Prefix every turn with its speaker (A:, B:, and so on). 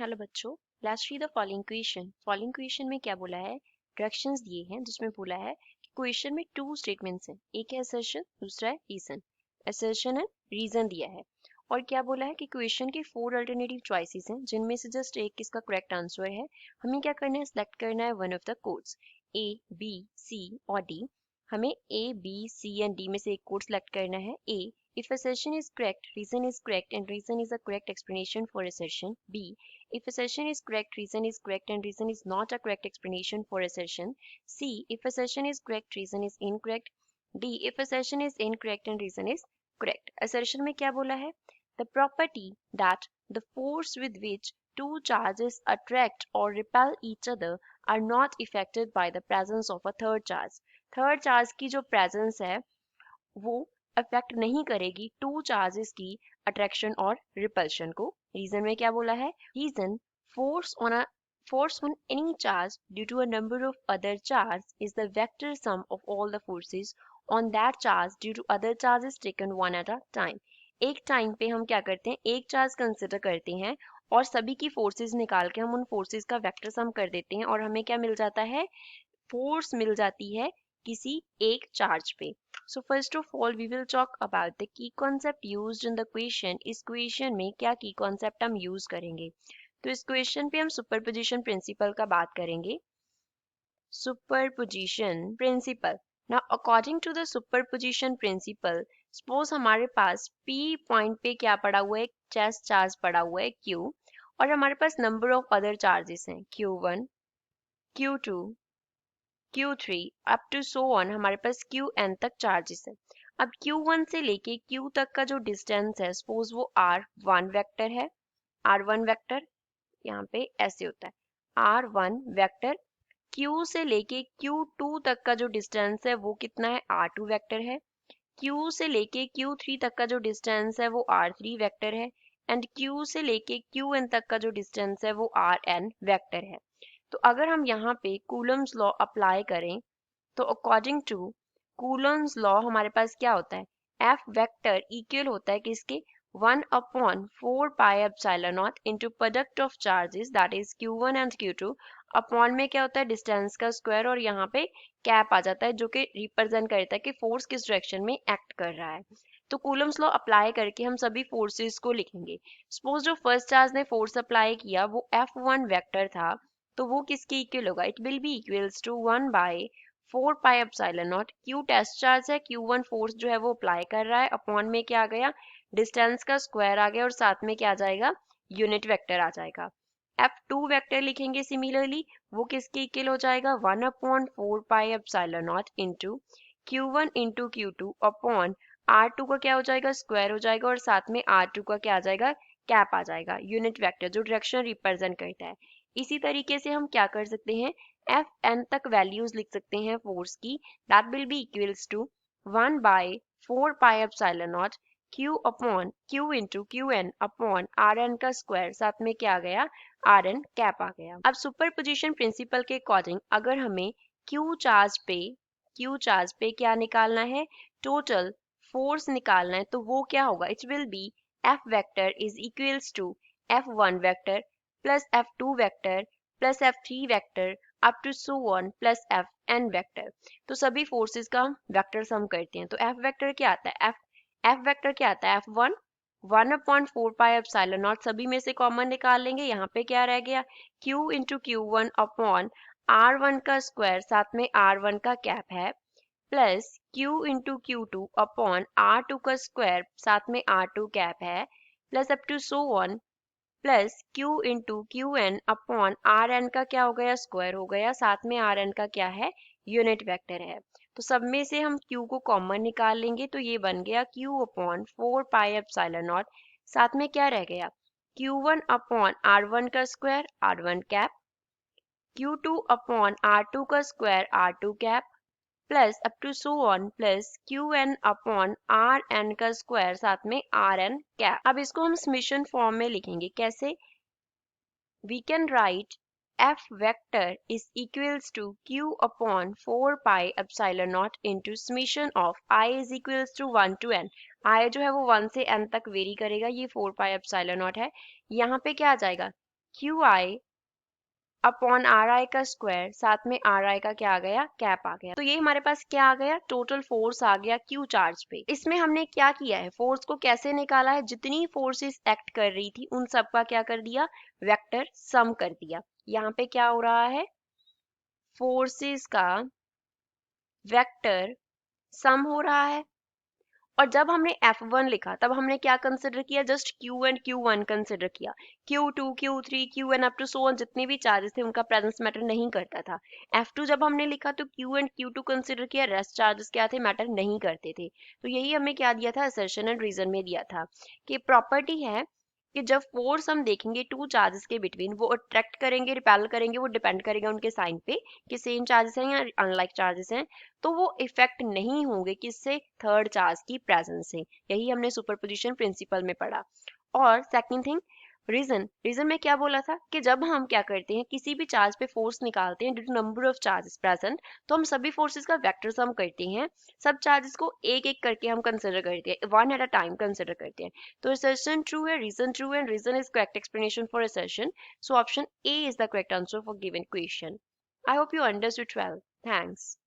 A: Hello बच्चों, let's see the following question. Following question में क्या बोला है? डायरेक्शंस दिए हैं जिसमें बोला है कि क्वेश्चन में टू स्टेटमेंट्स हैं, एक है असर्शन, दूसरा है रीजन। असर्शन एंड रीजन दिया है और क्या बोला है कि क्वेश्चन के 4 अल्टरनेटिव चॉइसेस हैं जिनमें से जस्ट एक इसका करेक्ट आंसर है। हमें क्या करना है? सिलेक्ट करना है one of the codes A, B, C और डी। हमें A, B, C and D में से एक कोड सिलेक्ट करना है। ए, if assertion is correct, reason is correct and reason is a correct explanation for assertion. B, if assertion is correct, reason is correct and reason is not a correct explanation for assertion. C, if assertion is correct, reason is incorrect. D, if assertion is incorrect and reason is correct. Assertion में क्या बोला है? The property that the force with which two charges attract or repel each other are not affected by the presence of a third charge. Third charge की जो presence है वो affect नहीं करेगी टू चार्जेस की अट्रैक्शन और repulsion को। Reason में क्या बोला है? Reason force on any charge due to a number of other charges is the vector sum of all the forces on that charge due to other charges taken one at a time. एक time पे हम क्या करते हैं? एक charge consider करते हैं और सभी की फोर्सेस निकाल के हम उन फोर्सेस का वेक्टर सम कर देते हैं और हमें क्या मिल जाता है? फोर्स मिल जाती है किसी एक चार्ज पे। So first of all we will talk about the key concept used in the question. इस क्वेश्चन में क्या की कॉन्सेप्ट हम यूज करेंगे? तो इस क्वेश्चन पे हम सुपरपोजिशन प्रिंसिपल का बात करेंगे। Superposition principle. Now according to the superposition principle, suppose हमारे पास P पॉइंट पे क्या पड़ा हुआ है? चेस्ट चार्ज पड़ा हुआ है Q और हमारे पास नंबर ऑफ अदर चार्जेस हैं Q1, Q2, Q3 up to so on. हमारे पास Qn तक चार्जेस है। अब Q1 से लेके Q तक का जो डिस्टेंस है, सपोज वो R1 वेक्टर है। R1 वेक्टर यहाँ पे ऐसे होता है R1 वेक्टर। Q से लेके Q2 तक का जो डिस्टेंस है वो कितना है? R2 वेक्टर है। Q से लेके Q3 तक का जो डिस्टेंस है वो R3 वेक्टर है एंड Q से लेके Qn तक का जो डिस्टेंस है वो Rn वेक्टर है। तो अगर हम यहाँ पे कूलम्स लॉ अप्लाई करें तो अकॉर्डिंग टू कूलम्स लॉ हमारे पास क्या होता है? F वेक्टर इक्वल होता है किसके? 1/4 pi epsilon not into product of charges that is Q1 and Q2 upon में क्या होता है? डिस्टेंस का स्क्वायर और यहाँ पे कैप आ जाता है जो कि रिप्रेजेंट करता है कि फोर्स किस डायरेक्शन में एक्ट कर रहा है। तो कूलम्स लॉ अप्लाई करके हम सभी फोर्सेस को लिखेंगे। सपोज जो फर्स्ट चार्ज ने फोर्स अप्लाई किया वो F1 वेक्टर था, तो वो किसके इक्वल होगा? It will be equals to 1/4 pi epsilon naught. Q test charge है, Q1 फोर्स जो है वो अप्लाई कर रहा है, अपॉन में क्या आ गया? डिस्टेंस का स्क्वायर आ गया और साथ में क्या आ जाएगा? यूनिट वेक्टर आ जाएगा। F2 वेक्टर लिखेंगे सिमिलरली, वो किसके इक्वल हो जाएगा? 1/4 pi epsilon not into Q1 into Q2 upon R2 का क्या हो जाएगा? स्क्वायर हो जाएगा और साथ में R2 का क्या आ जाएगा? कैप आ जाएगा, यूनिट वेक्टर जो डायरेक्शन रिप्रेजेंट करता है। इसी तरीके से हम क्या कर सकते हैं? Fn तक वैल्यूज लिख सकते हैं फोर्स की, that will be equals to 1/4 pi epsilon naught Q upon Q into Qn upon Rn का स्क्वायर, साथ में क्या आ गया? Rn कैप आ गया। अब सुपरपोजिशन प्रिंसिपल के अकॉर्डिंग अगर हमें Q चार्ज पे क्या निकालना है? टोटल फोर्स निकालना है, तो वो क्या होगा? It will be F vector is equals to F1 vector plus F2 vector plus F3 vector up to so on plus Fn vector. तो सभी फोर्सेस का हम वेक्टर सम करते हैं। तो F वेक्टर क्या आता है? F वेक्टर क्या आता है? F1 1/4 पाई एप्सिलॉन नॉट, सभी में से कॉमन निकाल लेंगे। यहाँ पे क्या रह गया? Q into Q1 upon R1 का स्क्वायर, साथ में R1 का कैप है, plus Q into Q2 upon R2 का स्क्वायर, साथ में R2 कैप है, plus up to so on plus Q into Qn upon Rn का क्या हो गया? स्क्वायर हो गया, साथ में Rn का क्या है? यूनिट वेक्टर है। तो सब में से हम Q को कॉमन निकाल लेंगे, तो ये बन गया Q upon 4 pi epsilon not, साथ में क्या रह गया? Q1 अपॉन R1 का square R1 cap, Q2 upon R2 का square R2 cap, plus up to so on plus Qn upon Rn का स्क्वायर, साथ में Rn कैप। अब इसको हम समेशन फॉर्म में लिखेंगे। कैसे? We can write F vector is equals to Q upon 4 pi epsilon naught into summation of I is equals to 1 to n। I जो है वो 1 से n तक वेरी करेगा, ये 4 pi epsilon naught है। यहाँ पे क्या आ जाएगा? क्यू आई अपॉन आर आई का स्क्वायर, साथ में आर आई का क्या आ गया, कैप आ गया। तो ये हमारे पास क्या आ गया, टोटल फोर्स आ गया क्यू चार्ज पे। इसमें हमने क्या किया है, फोर्स को कैसे निकाला है, जितनी फोर्सेस एक्ट कर रही थी उन सब का क्या कर दिया, वेक्टर सम कर दिया। यहाँ पे क्या हो रहा है, फोर्सेस का वेक्टर सम हो रहा है। और जब हमने F1 लिखा तब हमने क्या कंसिडर किया, just Q and Q1 consider किया। Q2 Q3 Qn up to so on जितने भी चार्जेस थे उनका प्रेजेंस मैटर नहीं करता था। F2 जब हमने लिखा तो Q एंड Q2 कंसिडर किया, रेस्ट चार्जेस क्या थे, मैटर नहीं करते थे। तो यही हमें क्या दिया था, असर्शन एंड रीजन में दिया था कि प्रॉपर्टी है कि जब फोर्स हम देखेंगे टू चार्जेस के बिटवीन, वो अट्रैक्ट करेंगे रिपेल करेंगे, वो डिपेंड करेगा उनके साइन पे कि सेम चार्जेस हैं या अनलाइक चार्जेस हैं, तो वो इफेक्ट नहीं होंगे किससे, थर्ड चार्ज की प्रेजेंस से। यही हमने सुपरपोजिशन प्रिंसिपल में पढ़ा। और सेकंड थिंग, रीजन, रीजन में क्या बोला था कि जब हम क्या करते हैं, किसी भी चार्ज पे फोर्स निकालते हैं due to number of charges present, तो हम सभी फोर्सेस का वेक्टर सम करते हैं, सब चार्जेस को एक एक करके हम कंसिडर करते हैं, one at a time consider करते हैं। तो assertion true है, reason true है, and reason is correct explanation for assertion. So option A is the correct answer for given question. I hope you understood well. Thanks.